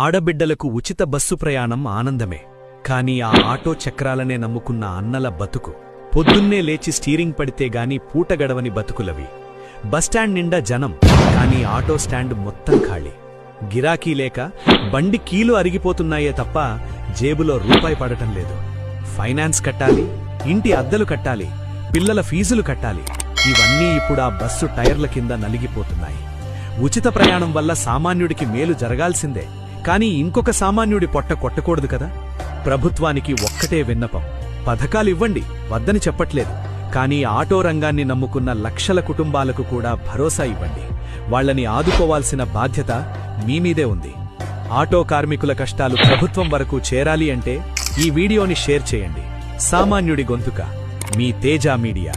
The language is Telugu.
ఆడబిడ్డలకు ఉచిత బస్సు ప్రయాణం ఆనందమే. కాని ఆ ఆటో చక్రాలనే నమ్ముకున్న అన్నల బతుకు పొద్దున్నే లేచి స్టీరింగ్ పడితే గాని పూటగడవని బతుకులవి. బస్టాండ్ నిండా జనం, కాని ఆటో స్టాండ్ మొత్తం ఖాళీ. గిరాకీ లేక బండి కీలు అరిగిపోతున్నాయే తప్ప జేబులో రూపాయి పడటం లేదు. ఫైనాన్స్ కట్టాలి, ఇంటి అద్దెలు కట్టాలి, పిల్లల ఫీజులు కట్టాలి. ఇవన్నీ ఇప్పుడా బస్సు టైర్ల కింద నలిగిపోతున్నాయి. ఉచిత ప్రయాణం వల్ల సామాన్యుడికి మేలు జరగాల్సిందే, కానీ ఇంకొక సామాన్యుడి పొట్ట కొట్టకూడదు కదా. ప్రభుత్వానికి ఒక్కటే విన్నపం, పథకాలివ్వండి, వద్దని చెప్పట్లేదు. కానీ ఆటో రంగాన్ని నమ్ముకున్న లక్షల కుటుంబాలకు కూడా భరోసా ఇవ్వండి. వాళ్లని ఆదుకోవాల్సిన బాధ్యత మీమీదే ఉంది. ఆటో కార్మికుల కష్టాలు ప్రభుత్వం వరకు చేరాలి అంటే ఈ వీడియోని షేర్ చేయండి. సామాన్యుడి గొంతుక, మీ తేజ మీడియా.